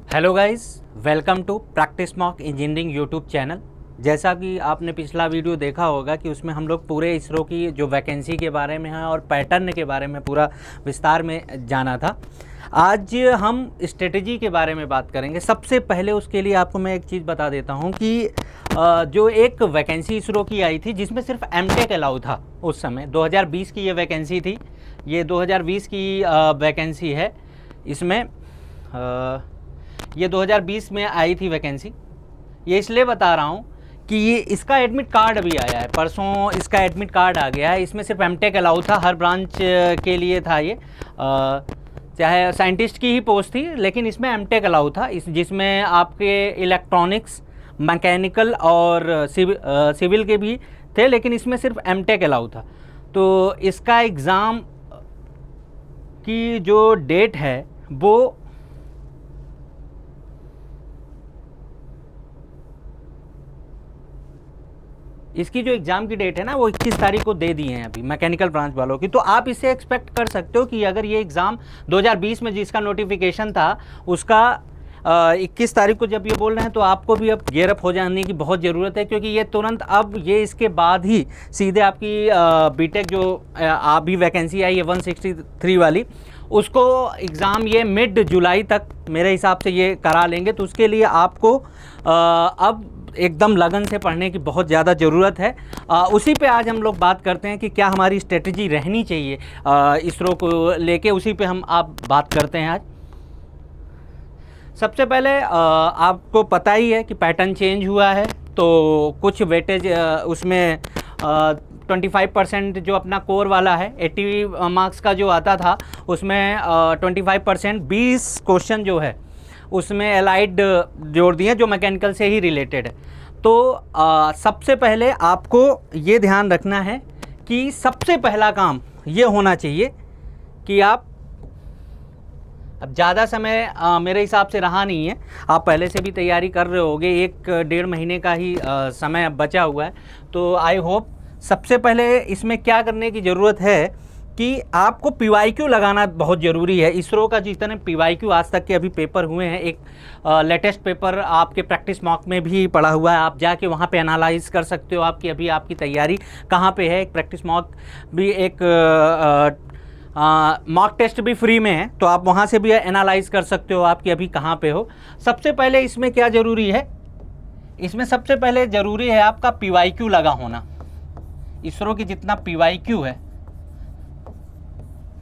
Hello guys, welcome to practice mock engineering YouTube channel. जैसा कि आपने पिछला वीडियो देखा होगा कि उसमें हम लोग पूरे इसरो की जो वैकेंसी के बारे में है और पैटर्न के बारे में पूरा विस्तार में जाना था। आज हम स्ट्रेटजी के बारे में बात करेंगे। सबसे पहले उसके लिए आपको मैं एक चीज़ बता देता हूँ कि जो एक वैकेंसी इसरो की आई थी जिसमें सिर्फ एमटेक अलाउ था उस समय। 2020 की ये वैकेंसी थी, ये 2020 की वैकेंसी है। इसमें ये 2020 में आई थी वैकेंसी। ये इसलिए बता रहा हूँ कि ये इसका एडमिट कार्ड अभी आया है, परसों इसका एडमिट कार्ड आ गया है। इसमें सिर्फ एमटेक अलाउ था, हर ब्रांच के लिए था ये, चाहे साइंटिस्ट की ही पोस्ट थी, लेकिन इसमें एमटेक अलाउ था। जिसमें आपके इलेक्ट्रॉनिक्स, मैकेनिकल और सिविल के भी थे, लेकिन इसमें सिर्फ एमटेक अलाउ था। तो इसका एग्ज़ाम की जो डेट है वो इसकी जो एग्ज़ाम की डेट है ना वो 21 तारीख को दे दी है अभी मैकेनिकल ब्रांच वालों की। तो आप इससे एक्सपेक्ट कर सकते हो कि अगर ये एग्ज़ाम 2020 में जिसका नोटिफिकेशन था उसका 21 तारीख को जब ये बोल रहे हैं तो आपको भी अब गियर अप हो जाने की बहुत ज़रूरत है, क्योंकि ये तुरंत अब ये इसके बाद ही सीधे आपकी बीटेक जो अभी वैकेंसी आई है 163 वाली, उसको एग्ज़ाम ये मिड जुलाई तक मेरे हिसाब से ये करा लेंगे। तो उसके लिए आपको अब एकदम लगन से पढ़ने की बहुत ज़्यादा ज़रूरत है। उसी पे आज हम लोग बात करते हैं कि क्या हमारी स्ट्रेटजी रहनी चाहिए इसरो को लेके, उसी पे हम आप बात करते हैं आज। सबसे पहले आपको पता ही है कि पैटर्न चेंज हुआ है, तो कुछ वेटेज उसमें 25% जो अपना कोर वाला है 80 मार्क्स का जो आता था उसमें 25% 20 क्वेश्चन जो है उसमें एलाइड जोड़ दिए जो मैकेनिकल से ही रिलेटेड है। तो सबसे पहले आपको ये ध्यान रखना है कि सबसे पहला काम ये होना चाहिए कि आप, अब ज़्यादा समय मेरे हिसाब से रहा नहीं है, आप पहले से भी तैयारी कर रहे होगे, 1-1.5 महीने का ही समय अब बचा हुआ है। तो आई होप सबसे पहले इसमें क्या करने की ज़रूरत है कि आपको PYQ लगाना बहुत ज़रूरी है। इसरो का जितने PYQ आज तक के अभी पेपर हुए हैं, एक लेटेस्ट पेपर आपके प्रैक्टिस मॉक में भी पड़ा हुआ है, आप जाके वहाँ पे एनालाइज कर सकते हो आपकी अभी आपकी तैयारी कहाँ पे है। एक प्रैक्टिस मॉक भी, एक मॉक टेस्ट भी फ्री में है, तो आप वहाँ से भी एनालाइज कर सकते हो आपकी अभी कहाँ पे हो। सबसे पहले इसमें क्या ज़रूरी है, इसमें सबसे पहले ज़रूरी है आपका PYQ लगा होना। इसरो की जितना PYQ है,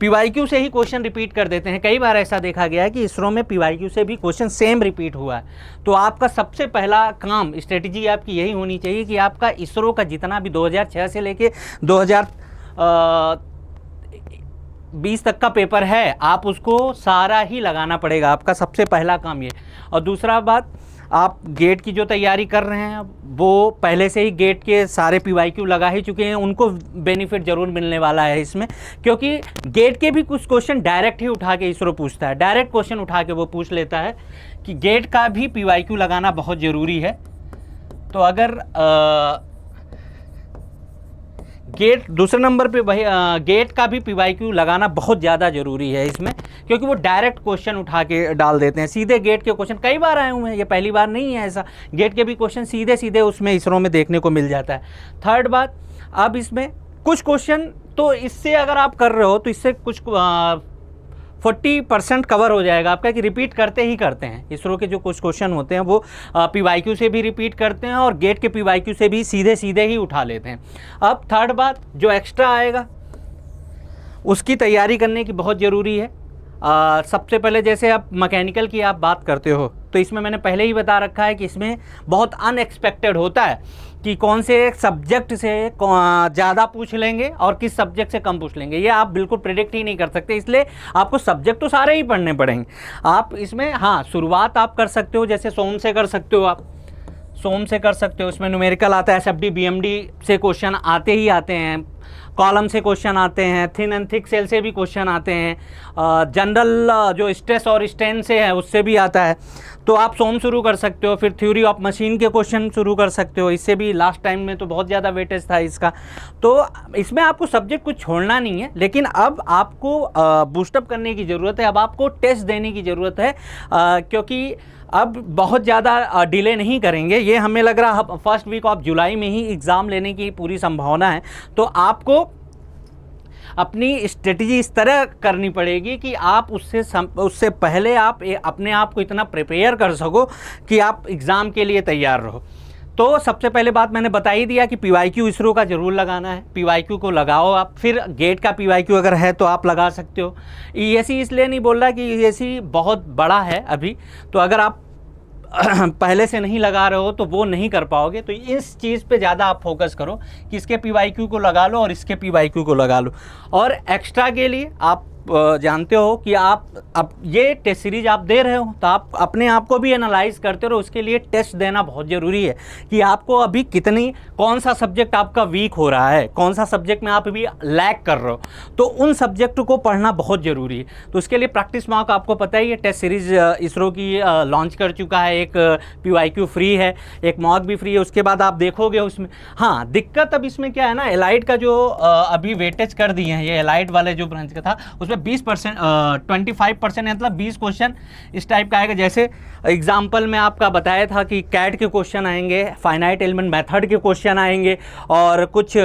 PYQ से ही क्वेश्चन रिपीट कर देते हैं। कई बार ऐसा देखा गया है कि इसरो में PYQ से भी क्वेश्चन सेम रिपीट हुआ है। तो आपका सबसे पहला काम, स्ट्रेटजी आपकी यही होनी चाहिए कि आपका इसरो का जितना भी 2006 से लेके 2020 तक का पेपर है, आप उसको सारा ही लगाना पड़ेगा। आपका सबसे पहला काम ये। और दूसरा बात, आप गेट की जो तैयारी कर रहे हैं वो पहले से ही गेट के सारे PYQ लगा ही चुके हैं, उनको बेनिफिट ज़रूर मिलने वाला है इसमें, क्योंकि गेट के भी कुछ क्वेश्चन डायरेक्ट ही उठा के इसरो पूछता है, डायरेक्ट क्वेश्चन उठा के वो पूछ लेता है कि गेट का भी PYQ लगाना बहुत ज़रूरी है। तो अगर गेट दूसरे नंबर पे वही गेट का भी PYQ लगाना बहुत ज़्यादा ज़रूरी है इसमें, क्योंकि वो डायरेक्ट क्वेश्चन उठा के डाल देते हैं। सीधे गेट के क्वेश्चन कई बार आए हुए हैं, ये पहली बार नहीं है ऐसा। गेट के भी क्वेश्चन सीधे सीधे उसमें इसरो में देखने को मिल जाता है। थर्ड बात, अब इसमें कुछ क्वेश्चन तो इससे अगर आप कर रहे हो तो इससे कुछ 40% कवर हो जाएगा आपका, कि रिपीट करते ही करते हैं। इसरो के जो कुछ क्वेश्चन होते हैं वो PYQ से भी रिपीट करते हैं और गेट के PYQ से भी सीधे सीधे ही उठा लेते हैं। अब थर्ड बात, जो एक्स्ट्रा आएगा उसकी तैयारी करने की बहुत ज़रूरी है। सबसे पहले जैसे आप मैकेनिकल की आप बात करते हो तो इसमें मैंने पहले ही बता रखा है कि इसमें बहुत अनएक्सपेक्टेड होता है कि कौन से सब्जेक्ट से ज़्यादा पूछ लेंगे और किस सब्जेक्ट से कम पूछ लेंगे, ये आप बिल्कुल प्रेडिक्ट ही नहीं कर सकते। इसलिए आपको सब्जेक्ट तो सारे ही पढ़ने पड़ेंगे। आप इसमें हाँ शुरुआत आप कर सकते हो, जैसे सोम से कर सकते हो, आप सोम से कर सकते हो। उसमें न्यूमेरिकल आता है, SFD BMD से क्वेश्चन आते ही आते हैं। कॉलम से क्वेश्चन आते हैं, थिन एंड थिक सेल से भी क्वेश्चन आते हैं, जनरल जो स्ट्रेस और स्ट्रेन से है उससे भी आता है। तो आप सोम शुरू कर सकते हो, फिर थ्योरी ऑफ मशीन के क्वेश्चन शुरू कर सकते हो, इससे भी लास्ट टाइम में तो बहुत ज़्यादा वेटेज था इसका। तो इसमें आपको सब्जेक्ट कुछ छोड़ना नहीं है, लेकिन अब आपको बूस्टअप करने की ज़रूरत है, अब आपको टेस्ट देने की ज़रूरत है, क्योंकि अब बहुत ज़्यादा डिले नहीं करेंगे। ये हमें लग रहा है फर्स्ट वीक ऑफ जुलाई में ही एग्ज़ाम लेने की पूरी संभावना है। तो आपको अपनी स्ट्रेटजी इस तरह करनी पड़ेगी कि आप उससे पहले आप अपने आप को इतना प्रिपेयर कर सको कि आप एग्ज़ाम के लिए तैयार रहो। तो सबसे पहले बात मैंने बता ही दिया कि पीवाईक्यू इसरो का ज़रूर लगाना है, पीवाईक्यू को लगाओ आप। फिर गेट का पीवाईक्यू अगर है तो आप लगा सकते हो। ईएससी इसलिए नहीं बोल रहा कि ईएससी बहुत बड़ा है अभी, तो अगर आप पहले से नहीं लगा रहे हो तो वो नहीं कर पाओगे। तो इस चीज़ पे ज़्यादा आप फोकस करो कि इसके पीवाईक्यू को लगा लो और इसके पीवाईक्यू को लगा लो। और एक्स्ट्रा के लिए आप जानते हो कि आप अब ये टेस्ट सीरीज आप दे रहे हो तो आप अपने आप को भी एनालाइज करते रहो। उसके लिए टेस्ट देना बहुत ज़रूरी है कि आपको अभी कौन सा सब्जेक्ट आपका वीक हो रहा है, कौन सा सब्जेक्ट में आप अभी लैग कर रहे हो, तो उन सब्जेक्ट को पढ़ना बहुत ज़रूरी है। तो उसके लिए प्रैक्टिस मॉक आपको पता ही है, टेस्ट सीरीज इसरो की लॉन्च कर चुका है। एक पीवाईक्यू फ्री है, एक मॉक भी फ्री है। उसके बाद आप देखोगे उसमें, हाँ दिक्कत अब इसमें क्या है ना, एलाइड का जो अभी वेटेज कर दिए हैं, ये एलाइड वाले जो ब्रांच का था उसमें 20% 25% मतलब 20 क्वेश्चन इस टाइप का आएगा। जैसे एग्जाम्पल में आपका बताया था कि कैट के क्वेश्चन आएंगे, फाइनाइट एलिमेंट मेथड के क्वेश्चन आएंगे, और कुछ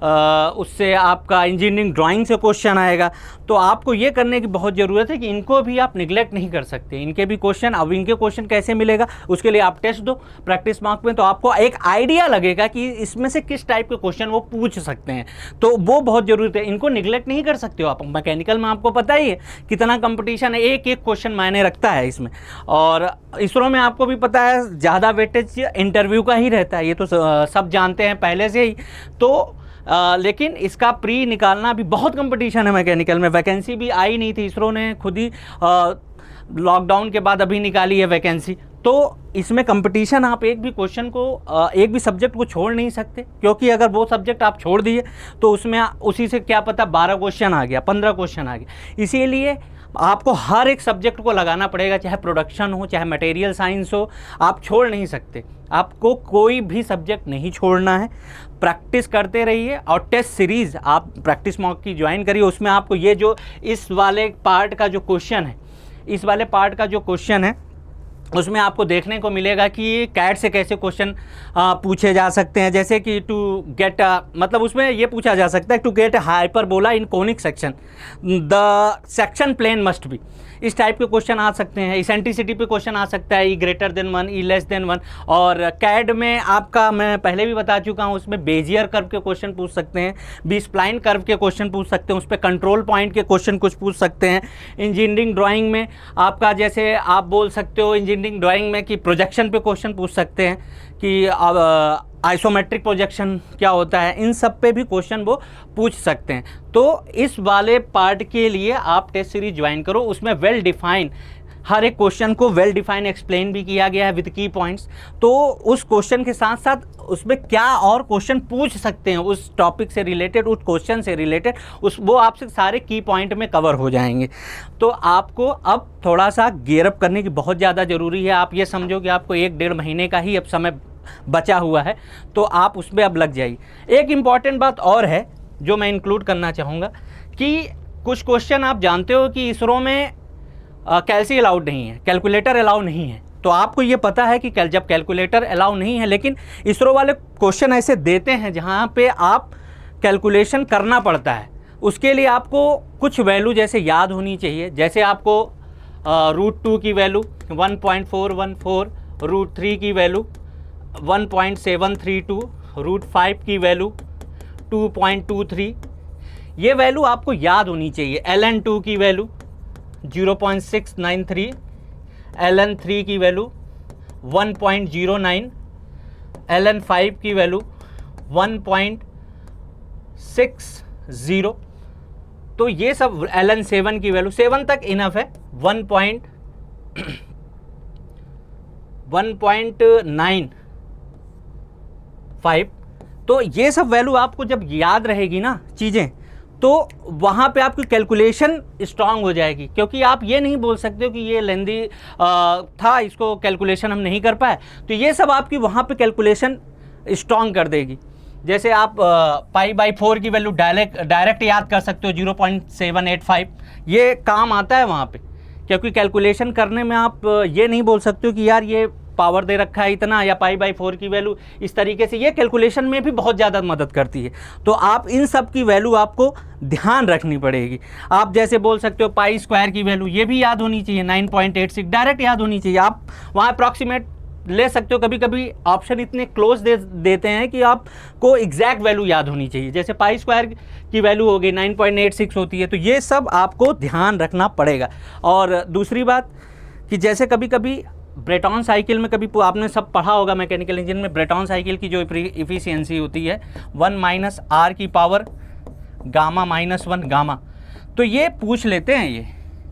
उससे आपका इंजीनियरिंग ड्राइंग से क्वेश्चन आएगा। तो आपको ये करने की बहुत ज़रूरत है कि इनको भी आप निगलेक्ट नहीं कर सकते, इनके भी क्वेश्चन। अब इनके क्वेश्चन कैसे मिलेगा, उसके लिए आप टेस्ट दो प्रैक्टिस मार्क में, तो आपको एक आइडिया लगेगा कि इसमें से किस टाइप के क्वेश्चन वो पूछ सकते हैं। तो वो बहुत ज़रूरत है, इनको निगलेक्ट नहीं कर सकते हो आप। मैकेनिकल में आपको पता ही है कितना कंपटीशन है, एक एक क्वेश्चन मायने रखता है इसमें। और इसरो में आपको भी पता है ज़्यादा वेटेज इंटरव्यू का ही रहता है, ये तो सब जानते हैं पहले से ही। तो लेकिन इसका प्री निकालना भी बहुत कंपटीशन है मैकेनिकल में। वैकेंसी भी आई नहीं थी, इसरो ने खुद ही लॉकडाउन के बाद अभी निकाली है वैकेंसी। तो इसमें कंपटीशन, आप एक भी क्वेश्चन को एक भी सब्जेक्ट को छोड़ नहीं सकते, क्योंकि अगर वो सब्जेक्ट आप छोड़ दिए तो उसमें उसी से क्या पता 12 क्वेश्चन आ गया, 15 क्वेश्चन आ गया। इसीलिए आपको हर एक सब्जेक्ट को लगाना पड़ेगा, चाहे प्रोडक्शन हो, चाहे मटेरियल साइंस हो, आप छोड़ नहीं सकते। आपको कोई भी सब्जेक्ट नहीं छोड़ना है, प्रैक्टिस करते रहिए। और टेस्ट सीरीज़ आप प्रैक्टिस मॉक की ज्वाइन करिए, उसमें आपको ये जो इस वाले पार्ट का जो क्वेश्चन है, उसमें आपको देखने को मिलेगा कि कैट से कैसे क्वेश्चन पूछे जा सकते हैं। जैसे कि टू गेट मतलब उसमें ये पूछा जा सकता है, to get hyperbola in conic section the section plane must be, इस टाइप के क्वेश्चन आ सकते हैं। इसेंट्रिसिटी पे क्वेश्चन आ सकता है, E greater than 1, E less than 1। और कैड में आपका मैं पहले भी बता चुका हूँ, उसमें बेजियर कर्व के क्वेश्चन पूछ सकते हैं, बी स्प्लाइन कर्व के क्वेश्चन पूछ सकते हैं, उस पर कंट्रोल पॉइंट के क्वेश्चन कुछ पूछ सकते हैं। इंजीनियरिंग ड्राइंग में आपका, जैसे आप बोल सकते हो इंजीनियरिंग ड्राइंग में कि प्रोजेक्शन पे क्वेश्चन पूछ सकते हैं कि आइसोमेट्रिक प्रोजेक्शन क्या होता है, इन सब पे भी क्वेश्चन वो पूछ सकते हैं। तो इस वाले पार्ट के लिए आप टेस्ट सीरीज ज्वाइन करो, उसमें वेल डिफाइन, हर एक क्वेश्चन को वेल डिफाइन एक्सप्लेन भी किया गया है विद की पॉइंट्स। तो उस क्वेश्चन के साथ साथ उसमें क्या और क्वेश्चन पूछ सकते हैं उस टॉपिक से रिलेटेड, उस क्वेश्चन से रिलेटेड, वो आपसे सारे की पॉइंट में कवर हो जाएंगे। तो आपको अब थोड़ा सा गियर अप करने की बहुत ज़्यादा ज़रूरी है। आप ये समझो कि आपको 1-1.5 महीने का ही अब समय बचा हुआ है, तो आप उसमें अब लग जाइए। एक इम्पॉर्टेंट बात और है जो मैं इंक्लूड करना चाहूँगा कि कुछ क्वेश्चन आप जानते हो कि इसरो में कैलसी अलाउड नहीं है, कैलकुलेटर अलाउ नहीं है। तो आपको ये पता है कि जब कैलकुलेटर अलाउ नहीं है, लेकिन इसरो वाले क्वेश्चन ऐसे देते हैं जहाँ पे आप कैलकुलेशन करना पड़ता है। उसके लिए आपको कुछ वैल्यू जैसे याद होनी चाहिए, जैसे आपको √2 की वैल्यू 1.414, √3 की वैल्यू 1.732, √5 की वैल्यू 2.23, ये वैल्यू आपको याद होनी चाहिए। ln2 की वैल्यू 0.693, ln3 की वैल्यू 1.09, ln5 की वैल्यू 1.60। तो ये सब ln7 की वैल्यू, 7 तक इनफ है, 1.95, तो ये सब वैल्यू आपको जब याद रहेगी ना चीज़ें, तो वहाँ पे आपकी कैलकुलेशन स्ट्रांग हो जाएगी, क्योंकि आप ये नहीं बोल सकते हो कि ये लेंदी था, इसको कैलकुलेशन हम नहीं कर पाए। तो ये सब आपकी वहाँ पे कैलकुलेशन स्ट्रांग कर देगी। जैसे आप π/4 की वैल्यू डायरेक्ट याद कर सकते हो 0.785, ये काम आता है वहाँ पे, क्योंकि कैलकुलेशन करने में आप ये नहीं बोल सकते हो कि यार ये पावर दे रखा है इतना, या π/4 की वैल्यू इस तरीके से, ये कैलकुलेशन में भी बहुत ज़्यादा मदद करती है। तो आप इन सब की वैल्यू आपको ध्यान रखनी पड़ेगी। आप जैसे बोल सकते हो π² की वैल्यू, ये भी याद होनी चाहिए 9.86, डायरेक्ट याद होनी चाहिए। आप वहाँ अप्रॉक्सीमेट ले सकते हो, कभी कभी ऑप्शन इतने क्लोज देते हैं कि आपको एग्जैक्ट वैल्यू याद होनी चाहिए। जैसे π² की वैल्यू हो गई 9.86 होती है, तो ये सब आपको ध्यान रखना पड़ेगा। और दूसरी बात कि जैसे कभी कभी ब्रेटॉन साइकिल में, कभी आपने सब पढ़ा होगा मैकेनिकल इंजन में, ब्रेटॉन साइकिल की जो इफिशियंसी होती है 1 - R की पावर गामा -1 गामा, तो ये पूछ लेते हैं,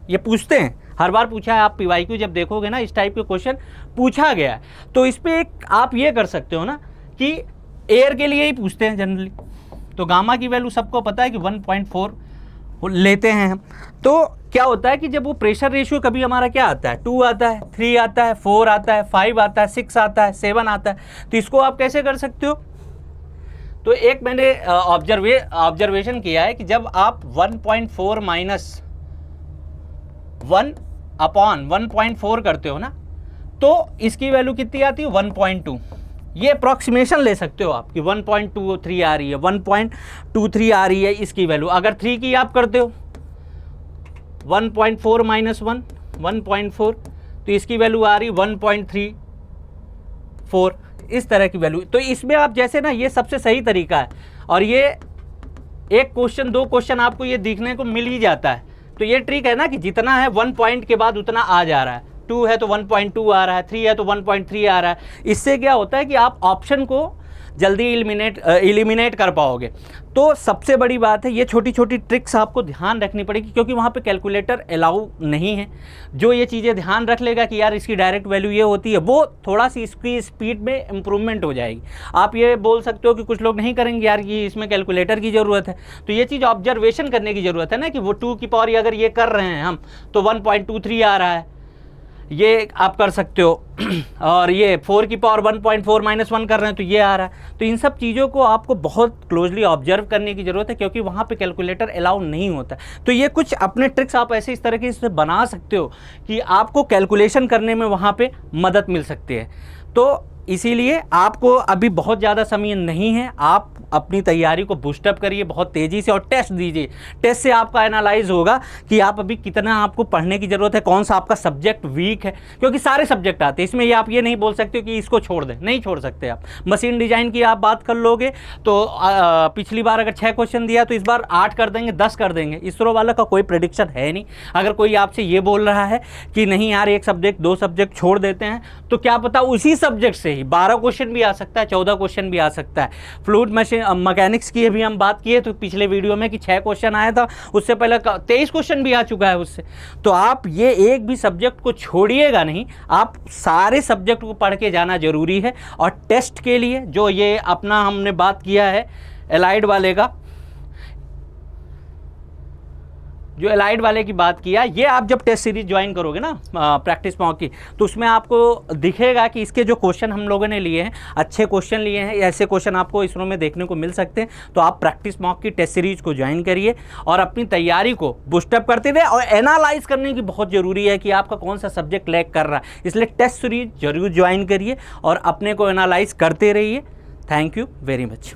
ये पूछते हैं, हर बार पूछा है। आप PYQ जब देखोगे ना, इस टाइप के क्वेश्चन पूछा गया है। तो इस पे एक आप ये कर सकते हो ना कि एयर के लिए ही पूछते हैं जनरली, तो गामा की वैल्यू सबको पता है कि 1.4 लेते हैं हम। तो क्या होता है कि जब वो प्रेशर रेशियो कभी हमारा क्या आता है, 2 आता है, 3 आता है, 4 आता है, 5 आता है, 6 आता है, 7 आता है, तो इसको आप कैसे कर सकते हो। तो एक मैंने ऑब्जर्वेशन किया है कि जब आप 1.4 - 1/1.4 करते हो ना, तो इसकी वैल्यू कितनी आती है 1.2। ये अप्रॉक्सीमेशन ले सकते हो आप कि 1.23 आ रही है, 1.23 आ रही है इसकी वैल्यू। अगर 3 की आप करते हो 1.4 - 1 1.4, तो इसकी वैल्यू आ रही 1.34, इस तरह की वैल्यू। तो इसमें आप जैसे ना, ये सबसे सही तरीका है। और ये एक क्वेश्चन 2 क्वेश्चन आपको ये दिखने को मिल ही जाता है। तो ये ट्रिक है ना कि जितना है 1 पॉइंट के बाद उतना आ जा रहा है, 2 है तो 1.2 आ रहा है, 3 है तो 1.3 आ रहा है। इससे क्या होता है कि आप ऑप्शन को जल्दी एलिमिनेट कर पाओगे। तो सबसे बड़ी बात है, ये छोटी छोटी ट्रिक्स आपको ध्यान रखनी पड़ेगी, क्योंकि वहाँ पे कैलकुलेटर अलाउ नहीं है। जो ये चीज़ें ध्यान रख लेगा कि यार इसकी डायरेक्ट वैल्यू ये होती है, वो थोड़ा सी इसकी स्पीड में इम्प्रूवमेंट हो जाएगी। आप ये बोल सकते हो कि कुछ लोग नहीं करेंगे यार, ये इसमें कैलकुलेटर की ज़रूरत है। तो ये चीज़ ऑब्जर्वेशन करने की ज़रूरत है ना, कि वो 2 की पावर अगर ये कर रहे हैं हम, तो 1.23 आ रहा है, ये आप कर सकते हो। और ये 4 की पावर 1.4 - 1 कर रहे हैं, तो ये आ रहा है। तो इन सब चीज़ों को आपको बहुत क्लोजली ऑब्जर्व करने की ज़रूरत है, क्योंकि वहाँ पे कैलकुलेटर अलाउ नहीं होता। तो ये कुछ अपने ट्रिक्स आप ऐसे इस तरह के इससे बना सकते हो कि आपको कैलकुलेशन करने में वहाँ पे मदद मिल सकती है। तो इसीलिए आपको अभी बहुत ज़्यादा समय नहीं है, आप अपनी तैयारी को बूस्टअप करिए बहुत तेज़ी से, और टेस्ट दीजिए। टेस्ट से आपका एनालाइज होगा कि आप अभी कितना आपको पढ़ने की ज़रूरत है, कौन सा आपका सब्जेक्ट वीक है, क्योंकि सारे सब्जेक्ट आते हैं इसमें। ये आप ये नहीं बोल सकते कि इसको छोड़ दें, नहीं छोड़ सकते आप। मशीन डिज़ाइन की आप बात कर लोगे तो पिछली बार अगर 6 क्वेश्चन दिया तो इस बार 8 कर देंगे, 10 कर देंगे। इसरो वाला का कोई प्रेडिक्शन है नहीं। अगर कोई आपसे ये बोल रहा है कि नहीं यार एक सब्जेक्ट 2 सब्जेक्ट छोड़ देते हैं, तो क्या पता उसी सब्जेक्ट से ही 12 क्वेश्चन भी आ सकता है, 14 क्वेश्चन भी आ सकता है। फ्लूइड मैकेनिक्स की भी हम बात किए तो पिछले वीडियो में कि 6 क्वेश्चन आया था, उससे पहले 23 क्वेश्चन भी आ चुका है उससे। तो आप ये एक भी सब्जेक्ट को छोड़िएगा नहीं, आप सारे सब्जेक्ट को पढ़ के जाना जरूरी है। और टेस्ट के लिए जो ये अपना हमने बात किया है एलाइड वाले का, जो एलाइड वाले की बात किया, ये आप जब टेस्ट सीरीज ज्वाइन करोगे ना प्रैक्टिस मॉक की, तो उसमें आपको दिखेगा कि इसके जो क्वेश्चन हम लोगों ने लिए हैं, अच्छे क्वेश्चन लिए हैं। ऐसे क्वेश्चन आपको इसरो में देखने को मिल सकते हैं। तो आप प्रैक्टिस मॉक की टेस्ट सीरीज को ज्वाइन करिए और अपनी तैयारी को बूस्टअप करते रहे। और एनालाइज करने की बहुत ज़रूरी है कि आपका कौन सा सब्जेक्ट लैग कर रहा है, इसलिए टेस्ट सीरीज जरूर ज्वाइन करिए और अपने को एनालाइज करते रहिए। Thank you very much.